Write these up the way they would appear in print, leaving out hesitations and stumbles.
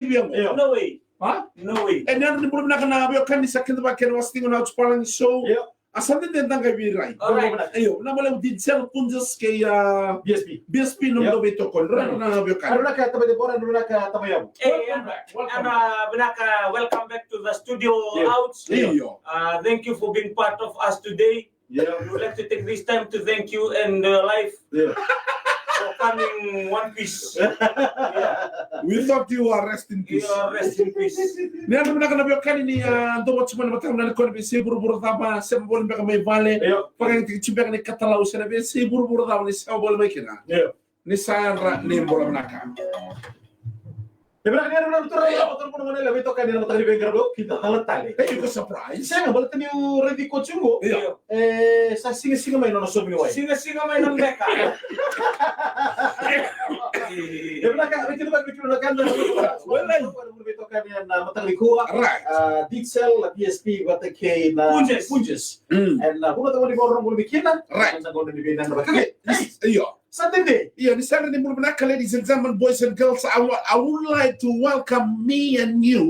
No way. Huh? No way. And then the problem na be kan second ba ken was thing na Palagi show. Asante den tanga bi right. Ayo, na mala did sell punjas ke BSP no do beto kon. Na be kan. Aruna ka tabe de bora aruna ka tabayam. Welcome back to the studio out. Thank you for being part of us today. We would like to take this time to thank you and life for coming one piece. We thought you were rest in peace. You are rest in peace. Ni ando na be kan ni do wat man matam na ko be se buru taba se bol be may vale pag ti be ni katalaw se be se buru taba ni sa bol may kina. Ni sa ni bol na ka. Sebenarnya dia orang betul pun lebih tokan dia matang di bengkel dok kita halat tali. You surprise. Saya nggak boleh tanya ready coaching go. Saya singa main nono sobi wai. Singa main nono mereka. Sebenarnya kita kan boleh lebih tokan dia matang di kuah. Dixel la PSP buat ke na punjes. And bukan tahu di orang boleh bikin na. Kita boleh dibikin na pakai. Saturday. This Saturday, ladies and gentlemen, boys and girls, I would like to welcome me and you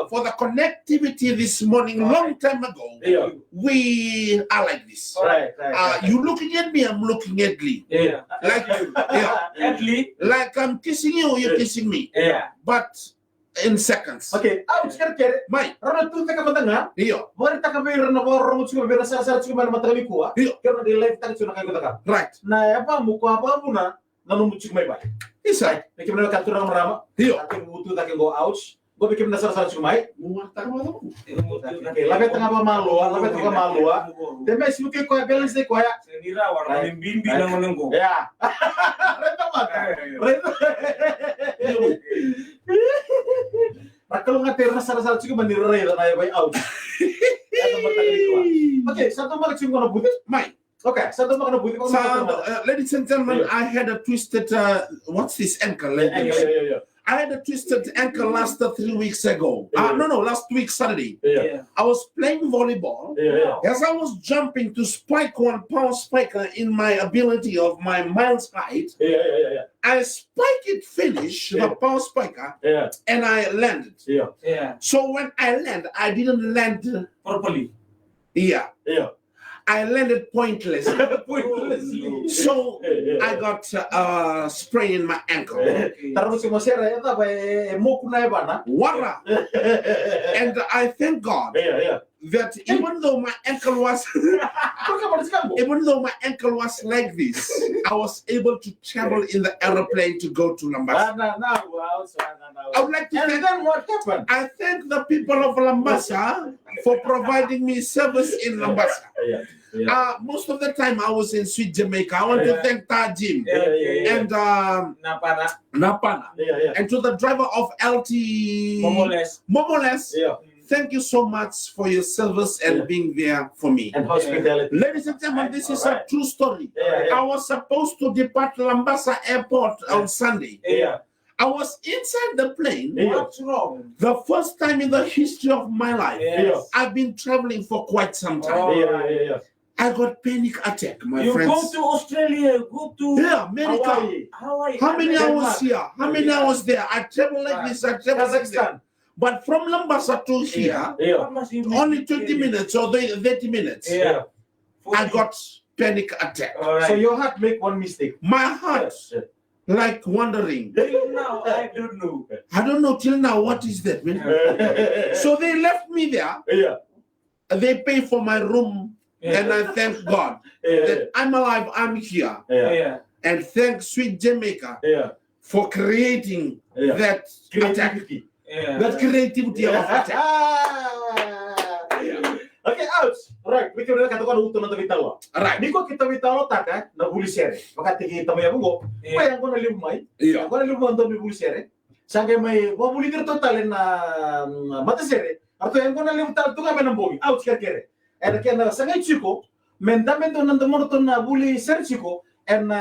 for the connectivity this morning. Long time ago, we are like this. You looking at me, I'm looking at Lee. Like At Lee. Like I'm kissing you, you're kissing me. But in seconds. Okay. Kira-kira. Mai. Rana tu teka matanga. Mari taka be rana borong cuma be rasa cuma matanga kuah. Kira di live tak cuma kayak taka. Right. Nah, apa muka apa puna nanu cuma baik. Isa. Bikin mereka kantor orang ramah. Tapi butuh tak go out. Gue bikin dasar cuma baik. Muata apa? Labe tengah malu. Dan masih mungkin kau balance deh kau ya. Senira warna bimbi nang menenggo. Ya. Renta maka. Kalau nggak terus salah cuma mendirai dan ayah bayi out. Okay, satu makan cuma putih, Mai. Okay, satu makan putih. Ladies and gentlemen, I had a twisted. What's this ankle? I had a twisted ankle last 3 weeks ago. Last week Saturday. I was playing volleyball. As I was jumping to spike one power spiker in my ability of my miles height. I spike it, finish the power spiker, and I landed. So when I land, I didn't land properly. I landed pointless. So I got a sprain in my ankle. And I thank God that even though my ankle was like this, I was able to travel in the aeroplane to go to Lambasa. I would like to thank. Then what happened? I thank the people of Lambasa for providing me service in Lambasa. Most of the time I was in Sweet Jamaica. I want to thank Tajim and Napana and to the driver of LT Momoles. Thank you so much for your service and being there for me. And hospitality. Ladies and gentlemen, this is a true story. I was supposed to depart Lambasa Airport on Sunday. I was inside the plane. What's wrong? The first time in the history of my life. I've been traveling for quite some time. I got panic attack, my friends. You go to Australia, go to America. Hawaii. How many hours here? How many hours there? I travel like this, I travel like that. But from Lambasa to here, only 20 minutes or 30 minutes, I got panic attack. So your heart make one mistake. My heart, like wandering. Till now, I don't know. I don't know till now, what is that, man? So they left me there. They pay for my room. And I thank God that I'm alive, I'm here. And thank Sweet Jamaica for creating that creativity. That creativity of attack. Okay, out. Right, we can kata ko uto na tawitalo. Right. Niko kita vitalo taka na bulisere. Makati kita may abugo. Payang ko na limay. Ko na limay ndo bulisere. Sangke may bulitir total na matasere. Ato yang ko na limay tal tunga menambogi. Out kere. And again, sangay chiko, mendamento nandamoto na buli ser chiko, and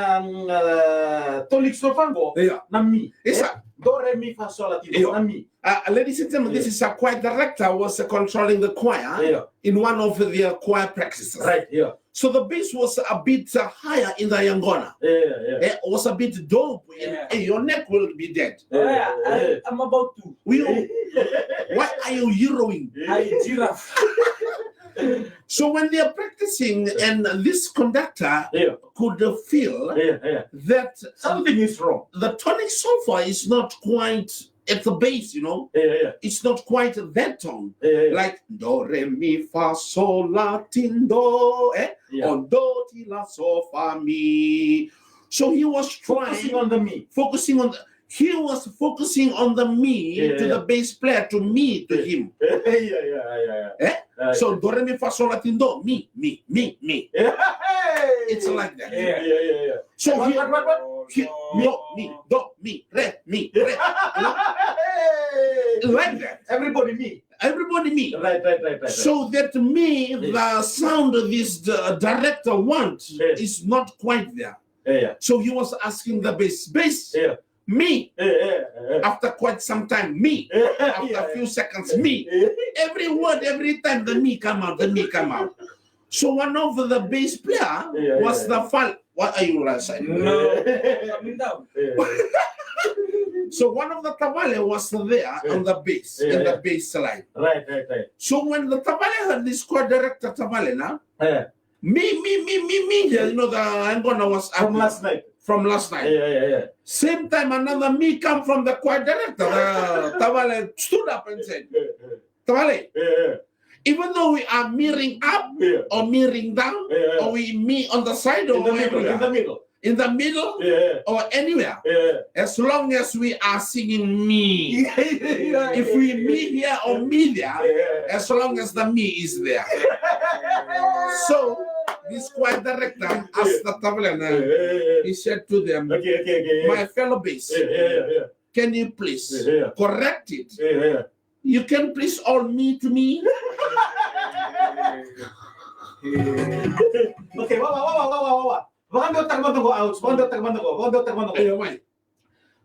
tolik sofango, na mi. Isa, Do, re, mi, fa, sol, la, ti, do, na, mi. Ladies and gentlemen, this is a choir director was controlling the choir in one of their choir practices. Right, yeah. So the bass was a bit higher in the Yangona. It was a bit dope. Hey, your neck will be dead. I'm about to. Why are you heroing? Giraffe. So when they are practicing, and this conductor could feel that something is wrong. The tonic solfa is not quite at the base, you know. It's not quite that tone. Like do, re, mi, fa, sol, la, tin, do, on do, ti, la, so, fa, mi. So he was focusing on the mi. He was focusing on the me to the bass player, to me, to him. So do, re, mi, fa, sol, la, tin, do, me. It's like that. So do, mi, re. Like that. Everybody me. Right. So that me, the sound this director wants is not quite there. So he was asking the bass. Me. After quite some time, me. After a few seconds, me. Every word, every time, the me come out. So one of the bass player was the fall. What are you saying? No, coming down. So one of the tabale was there on the bass, in the bass line. Right. So when the tabale heard this choir director tabale now, me, you know, the Angona was from last night. Same time, another me come from the choir director. The tabale stood up and said, tabale, even though we are mirroring up or mirroring down, or we me on the side or in the middle or anywhere, as long as we are singing me. If we me here or me there, as long as the me is there. So this choir director asked the tabla, he said to them, my fellow bass, can you please correct it? You can please all me to me. Okay, wow. Wando tagmando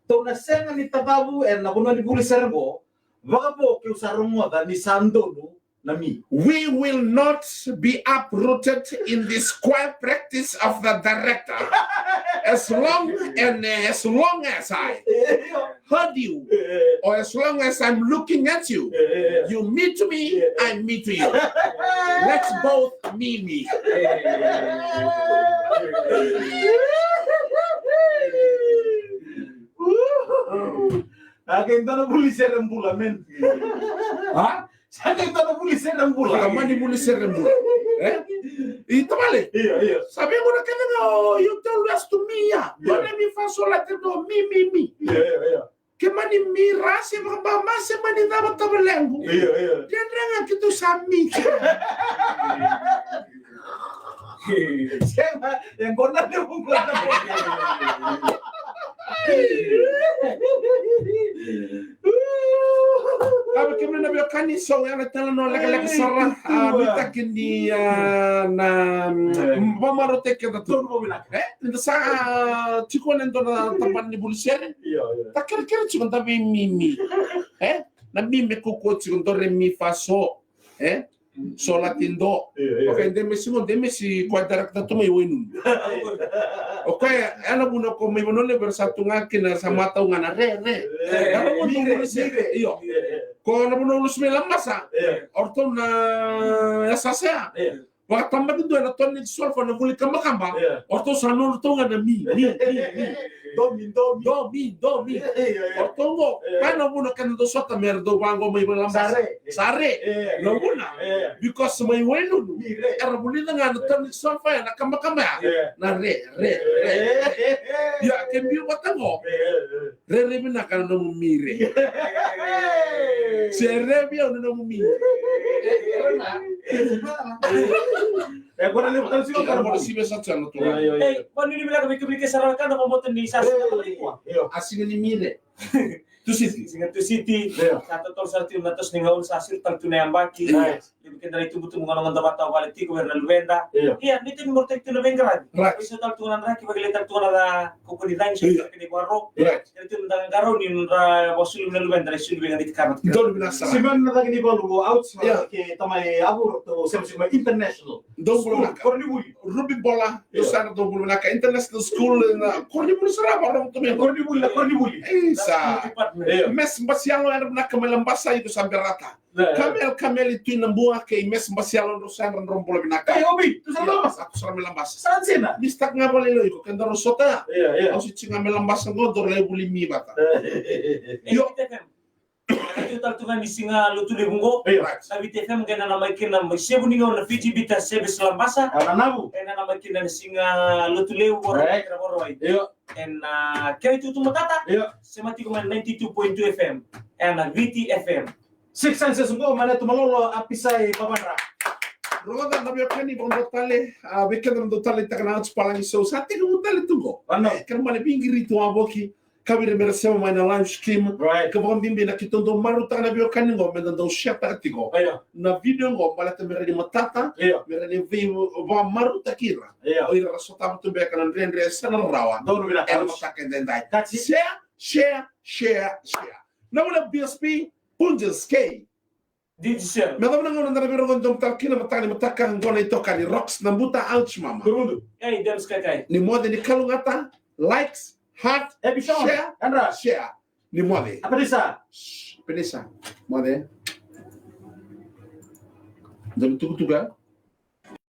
to na senga ni tababu na kuno ni pulisergo waka po ke usarungo da ni sandolo na mi. We will not be uprooted in this choir practice of the director as long as I heard you, or as long as I'm looking at you. You me to me, I me to you. Let's both me. Akin to na puliser ang bulamen. Ha? Akin to na puliser ang bulamen. Mani puliser ang bulamen. Ito mali. Iya. Sabi mo na kanina, you told us to me ya. Dole mi fa sol la do mi. Iya. Ke mani mi rase mga bama se mani dapat tabalengo. Iya. Diyan nga kito sa mi. Sema, yang kona na mong kona. Sabi kami na biyo kanisa, yana tala no laka sarah, bitakin di na pamarote kita tu. Nito sa chiko nito na tapan ni bulisere. Takir-kir chiko tabi mimi. Na mimi kuko chiko to re mi fa so. So latin do. Okay, demesi kuadrak na to may winun. Okay, ano mo na ko may monole bersatu ngakin na sa mataw nga na re. Ano mo bulisere? Iyo. Ko na mo ulus may lamasa. Orto na yasasya. Wag tambah itu ada ton ni solfa na muli kamba. Orto sanur to nga na mi. Do mi. Orto ngo kana mo na kan do sota merdo wango may lamasa. Sare. No muna. Because may wenu. Era muli na nga ton ni solfa na kamba. Na re. Ya kembi watango. Re bina kana no mire. Sere bia no mi. Agora lembra se Cara mo si besa chano to. Quando ele me leva que saraka na moto ni sa. Asing ni mire. Tu City. Singa tu City. Yeah. Kata tol sarti unatos ningaul sa sir tal tunay ambaki. Right. Libikin dari tubuh ngalongan dabata quality ko na luwenda. Yeah. Iya, nitin mo tek tuna bengrad. Right. Bisa tal tunan raki bagay tal tunan na kukulitan siya kini kwaro. Right. Itu nang garo ni ra wasul na luwenda dari sul bengan dikamat. Don't be nasara. Siman na lagi ni balu out Yeah. ke tamay abur to sema international. Don't be nasara. Korni buli. Ruby Bola, you sana don't be nasara. International school na korni mo sara orang tu Korni buli. Isa. Mes mbasialo era na kamelambasa itu sampai rata. Kamel itu nambua ke mes mbasialo rusan rompolo binaka. Obi, tu sana mas. Aku sara melambasa. Saan sina? Mistak nga boleh lo iko kenda rosota. Yeah. Aku si cinga melambasa ngodor le buli mi bata. Yo. Itu tal tunan di singa lutu de bungo. Right. Sabi TFM kena nama kena sebu ninga na Fiji bita sebe selambasa. Nabu. Kena nama kena singa lutu leu woro kena woro ai. Yo. En kaya itu matata. Yo. Sema 92.2 FM. En VT FM. Six senses mo mana tu malolo apisay babandra. Roda na biokani bondo tale, weekend ndo tale takana ats Palagi so sate ko tale tugo. Ano? Kan male bingiri to aboki. Kabire mera sema mai na live stream. Right. Ka bon bimbi na kitondo maru takana biokani ngo menda ndo shata tigo. Ayo. Na video ngo mala te mera ni matata. Iyo. Mera ni vivo va maru takira. Iyo. Oira rasota mtu be kan rendre sana rawa. Dono bila Ela kalos. mataka ndai. Kasi. Share. Na wala BSP punjas K. Digital. Madam na ngona na biro gondom talkina matani mataka ngona itoka ni rocks na buta ouch mama. Turundu. Hey, Dems kakai. Ni mode ni kalungata, likes, heart, Episode. share, Andra. share. Ni mode. Apa desa? Penisa. Mode. Dami tugu tuga.